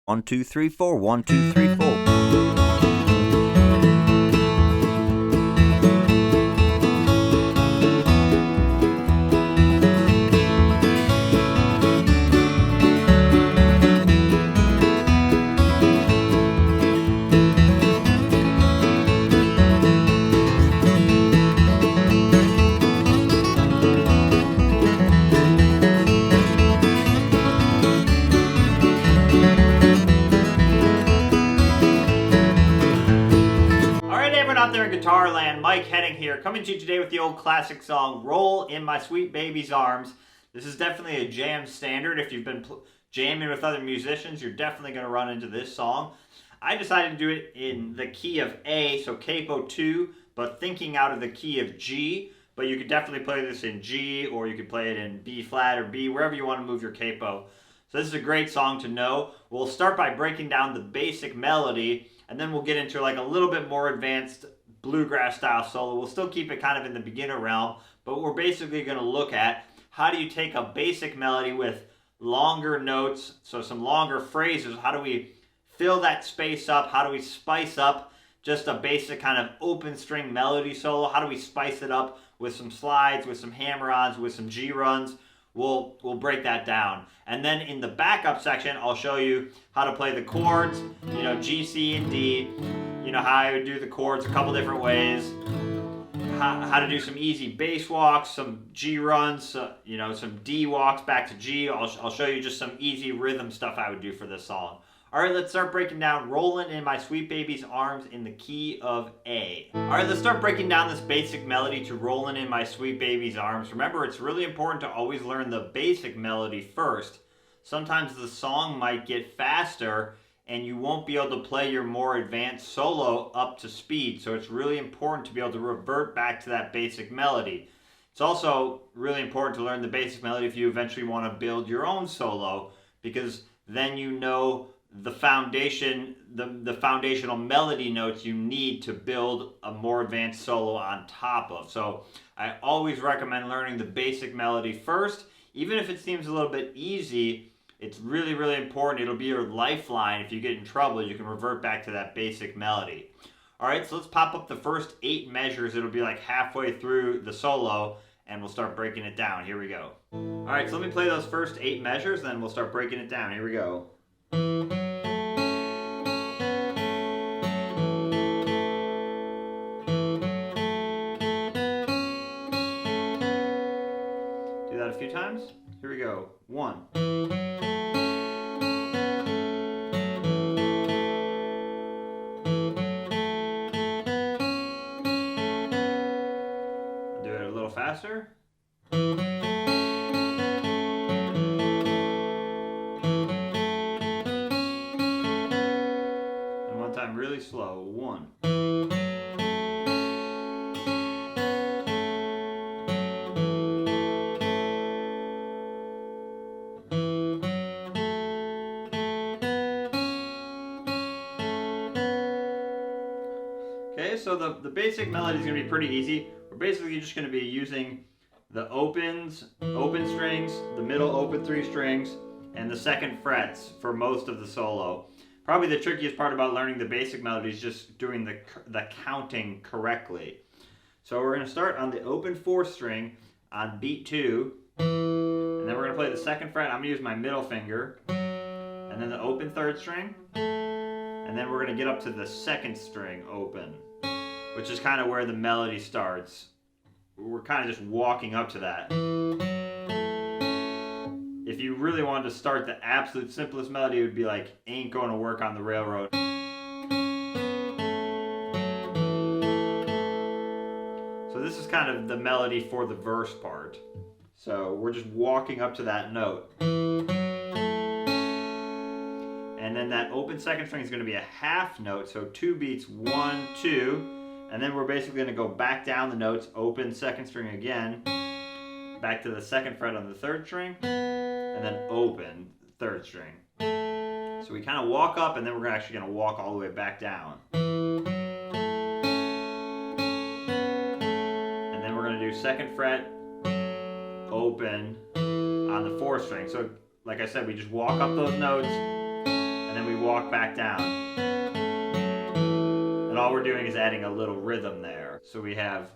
1, 2, 3, 4, 1, 2, 3, 4. Out there in guitar land, Mike Hedding here, coming to you today with the old classic song, Roll in My Sweet Baby's Arms. This is definitely a jam standard. If you've been jamming with other musicians, you're definitely going to run into this song. I decided to do it in the key of A, so capo 2, but thinking out of the key of G. But you could definitely play this in G, or you could play it in B flat or B, wherever you want to move your capo. So this is a great song to know. We'll start by breaking down the basic melody, and then we'll get into like a little bit more advanced bluegrass style solo. We'll still keep it kind of in the beginner realm, but we're basically going to look at how do you take a basic melody with longer notes, so some longer phrases. How do we fill that space up? How do we spice up just a basic kind of open string melody solo? How do we spice it up with some slides, with some hammer-ons, with some G-runs? We'll break that down. And then in the backup section, I'll show you how to play the chords, G, C, and D, how I would do the chords a couple different ways, how to do some easy bass walks, some G runs, some D walks back to G. I'll show you just some easy rhythm stuff I would do for this song. All right, let's start breaking down Rollin' in My Sweet Baby's Arms in the key of A. All right, let's start breaking down this basic melody to Rollin' in My Sweet Baby's Arms. Remember, it's really important to always learn the basic melody first. Sometimes the song might get faster and you won't be able to play your more advanced solo up to speed. So it's really important to be able to revert back to that basic melody. It's also really important to learn the basic melody if you eventually want to build your own solo, because then you know the foundation, the foundational melody notes you need to build a more advanced solo on top of. So I always recommend learning the basic melody first. Even if it seems a little bit easy, it's really, really important. It'll be your lifeline. If you get in trouble, you can revert back to that basic melody. All right, so let's pop up the first 8 measures. It'll be like halfway through the solo, and we'll start breaking it down. Here we go. All right, so let me play those first 8 measures, then we'll start breaking it down. Here we go. Do that a few times. Here we go. 1. Do it a little faster. Really slow. 1. Okay, so the basic melody is going to be pretty easy. We're basically just going to be using the open strings, the middle open 3 strings, and the second frets for most of the solo. Probably the trickiest part about learning the basic melody is just doing the counting correctly. So we're going to start on the open 4th string on beat 2, and then we're going to play the second fret. I'm going to use my middle finger, and then the open 3rd string, and then we're going to get up to the 2nd string open, which is kind of where the melody starts. We're kind of just walking up to that. If you really wanted to start the absolute simplest melody, it would be like Ain't Gonna Work on the Railroad. So this is kind of the melody for the verse part. So we're just walking up to that note. And then that open 2nd string is going to be a half note, so 2 beats, 1, 2. And then we're basically going to go back down the notes, open 2nd string again, back to the 2nd fret on the 3rd string, and then open 3rd string. So we kind of walk up, and then we're actually going to walk all the way back down. And then we're going to do 2nd fret, open on the 4th string. So like I said, we just walk up those notes, and and then we walk back down. And all we're doing is adding a little rhythm there. So we have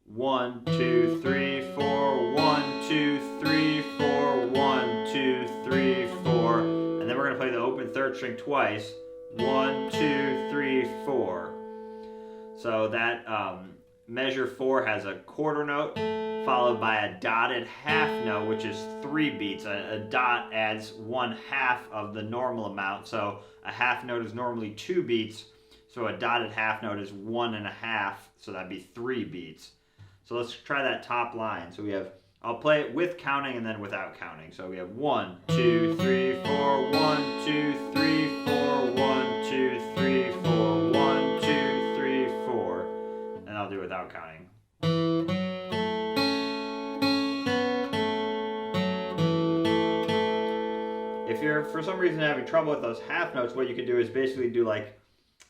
1, 2, 3, 4, 1, 2, 3, 4, 1, 2, 3, 4. And then we're going to play the open third string twice. 1, 2, 3, 4. So that measure 4 has a quarter note followed by a dotted half note, which is 3 beats. A dot adds 1/2 of the normal amount. So a half note is normally 2 beats. So a dotted half note is 1.5. So that'd be 3 beats. So let's try that top line. So we have, I'll play it with counting and then without counting. So we have 1, 2, 3, 4, 1, 2, 3, 4, 1, 2, 3, 4, 1, 2, 3, 4. And I'll do it without counting. If you're for some reason having trouble with those half notes, what you can do is basically do like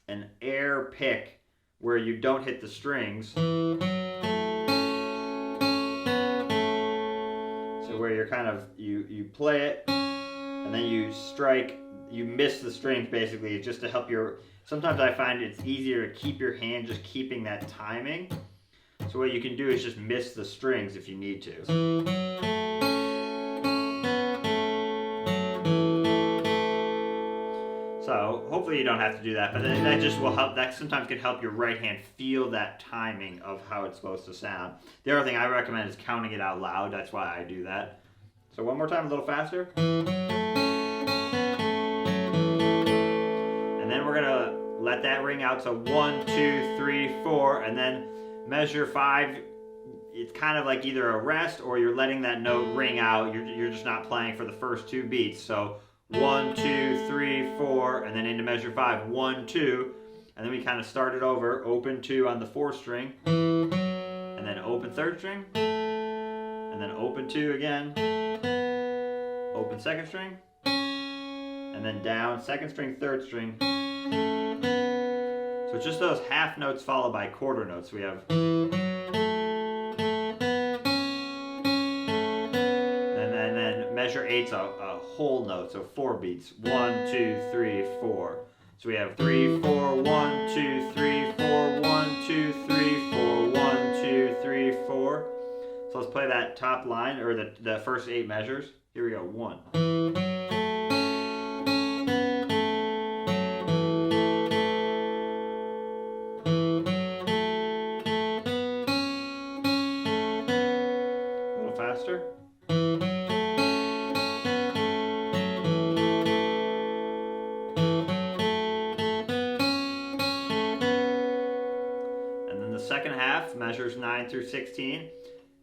an air pick where you don't hit the strings. Where you're kind of, you play it and then you strike, you miss the strings basically, just to help your, sometimes I find it's easier to keep your hand just keeping that timing. So what you can do is just miss the strings if you need to. So hopefully you don't have to do that, but that just will help, that sometimes can help your right hand feel that timing of how it's supposed to sound. The other thing I recommend is counting it out loud. That's why I do that. So one more time, a little faster. And then we're gonna let that ring out. So 1, 2, 3, 4, and then measure 5. It's kind of like either a rest or you're letting that note ring out. You're just not playing for the first 2 beats. So 1, 2, 3, 4, and then into measure 5, 1, 2, and then we kind of start it over, open 2 on the 4th string, and then open 3rd string, and then open 2 again, open 2nd string, and then down 2nd string, 3rd string. So it's just those half notes followed by quarter notes. We have, and then measure 8's a whole note, so 4 beats. 1, 2, 3, 4. So we have 3, 4, 1, 2, 3, 4, 1, 2, 3, 4, 1, 2, 3, 4. So let's play that top line, or the first 8 measures. Here we go. 1. A little faster. Second half, measures 9 through 16.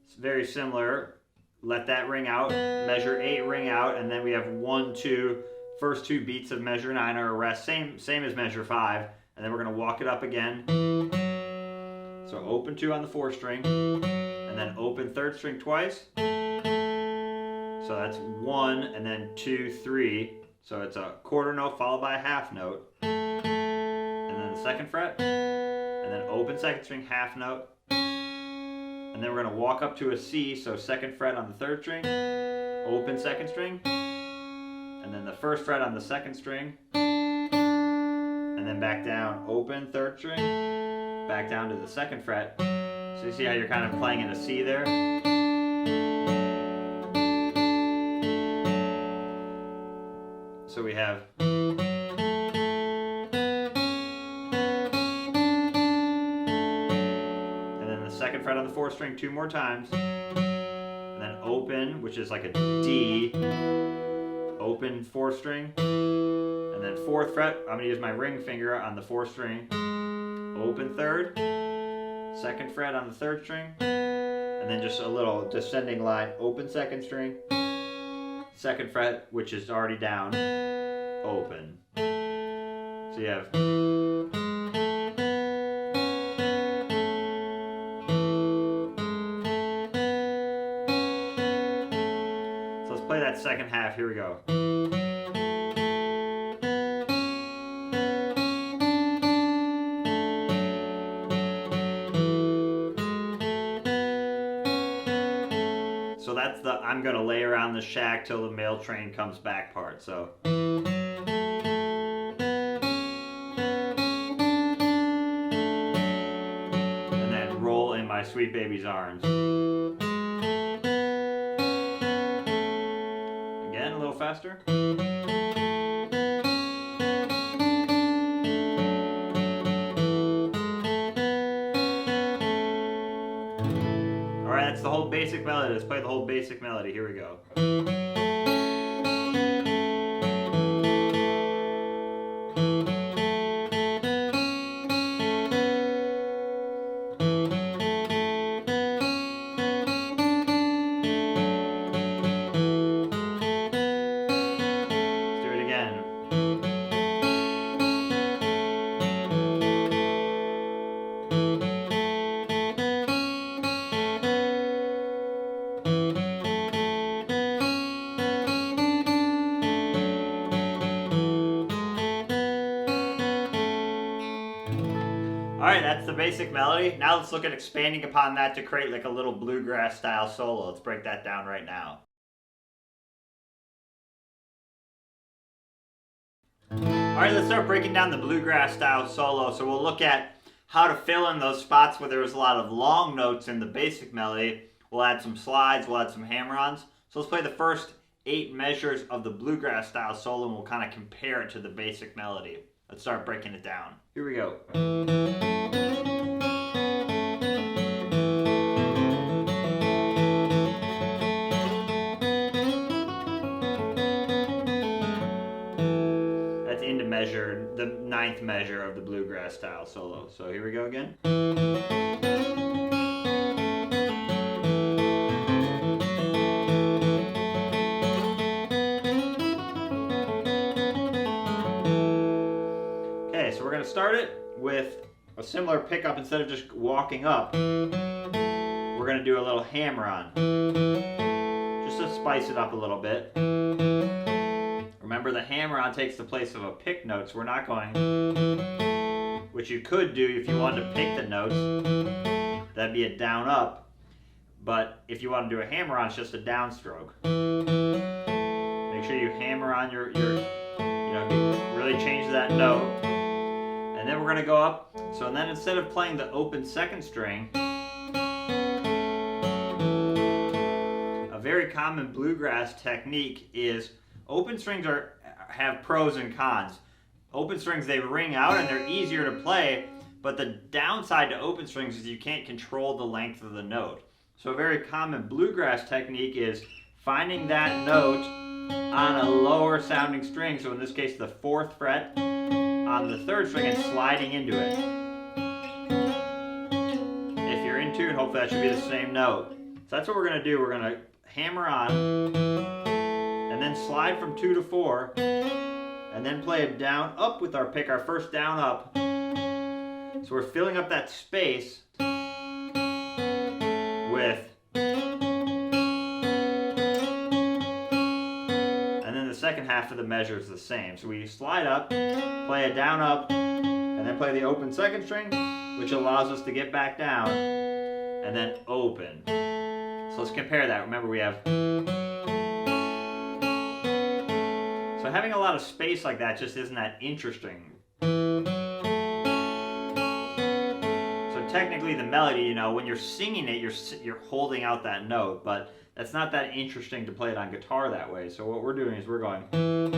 It's very similar. Let that ring out, measure 8 ring out, and then we have 1, 2, first 2 beats of measure 9 are a rest, same as measure 5, and then we're going to walk it up again. So open 2 on the 4th string, and then open 3rd string twice. So that's 1, and then 2, 3. So it's a quarter note followed by a half note, and then the 2nd fret. And then open 2nd string, half note. And then we're going to walk up to a C, so 2nd fret on the 3rd string, open 2nd string, and then the 1st fret on the 2nd string, and then back down, open 3rd string, back down to the 2nd fret. So you see how you're kind of playing in a C there? So we have, second fret on the 4th string 2 more times, and then open, which is like a D, open 4th string, and then 4th fret, I'm going to use my ring finger on the 4th string, open 3rd, 2nd fret on the 3rd string, and then just a little descending line, open 2nd string, 2nd fret, which is already down, open. So you have, play that second half. Here we go. So that's the I'm gonna lay around the shack till the mail train comes back part. So sweet baby's arms. Again, a little faster. Alright, that's the whole basic melody. Let's play the whole basic melody. Here we go. Alright, that's the basic melody. Now let's look at expanding upon that to create like a little bluegrass style solo. Let's break that down right now. Alright, let's start breaking down the bluegrass style solo. So we'll look at how to fill in those spots where there was a lot of long notes in the basic melody. We'll add some slides, we'll add some hammer-ons. So let's play the first 8 measures of the bluegrass style solo and we'll kind of compare it to the basic melody. Let's start breaking it down. Here we go. That's into measure, the 9th measure of the bluegrass style solo. So here we go again. So we're going to start it with a similar pickup. Instead of just walking up, we're going to do a little hammer-on, just to spice it up a little bit. Remember, the hammer-on takes the place of a pick note, so we're not going, which you could do if you wanted to pick the notes, that'd be a down-up, but if you want to do a hammer-on, it's just a downstroke. Make sure you hammer on your really change that note. And then we're going to go up. So then instead of playing the open 2nd string, a very common bluegrass technique is open strings have pros and cons. Open strings, they ring out and they're easier to play, but the downside to open strings is you can't control the length of the note. So a very common bluegrass technique is finding that note on a lower sounding string. So in this case, the 4th fret on the 3rd string and sliding into it. If you're in tune, hopefully that should be the same note. So that's what we're going to do. We're going to hammer on and then slide from 2 to 4 and then play a down up with our pick, our first down up. So we're filling up that space with, second half of the measure is the same. So we slide up, play a down up, and then play the open 2nd string, which allows us to get back down, and then open. So let's compare that. Remember, we have... So having a lot of space like that just isn't that interesting. So technically the melody, when you're singing it, you're holding out that note, but that's not that interesting to play it on guitar that way. So what we're doing is we're going. And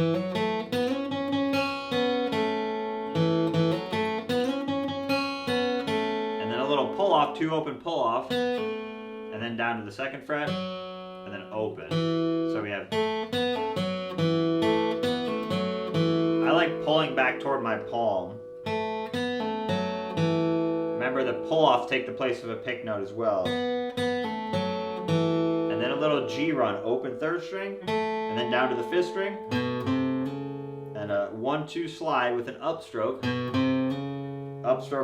then a little pull off, 2 open pull off, and then down to the 2nd fret, and then open. So we have. I like pulling back toward my palm. Remember, the pull offs take the place of a pick note as well. A little G run, open 3rd string, and then down to the 5th string, and a 1-2 slide with an upstroke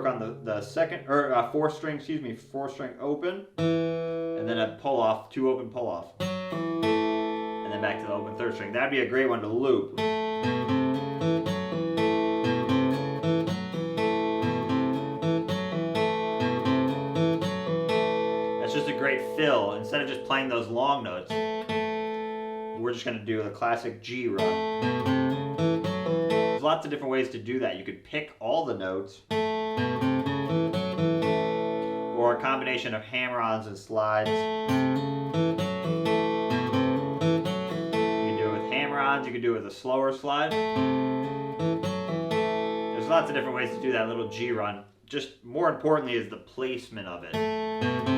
on the 2nd or 4th string, 4th string open, and then a pull off, 2 open pull off, and then back to the open 3rd string. That'd be a great one to loop. Great fill. Instead of just playing those long notes, we're just going to do a classic G run. There's lots of different ways to do that. You could pick all the notes, or combination of hammer-ons and slides. You can do it with hammer-ons, you can do it with a slower slide. There's lots of different ways to do that little G run. Just more importantly is the placement of it.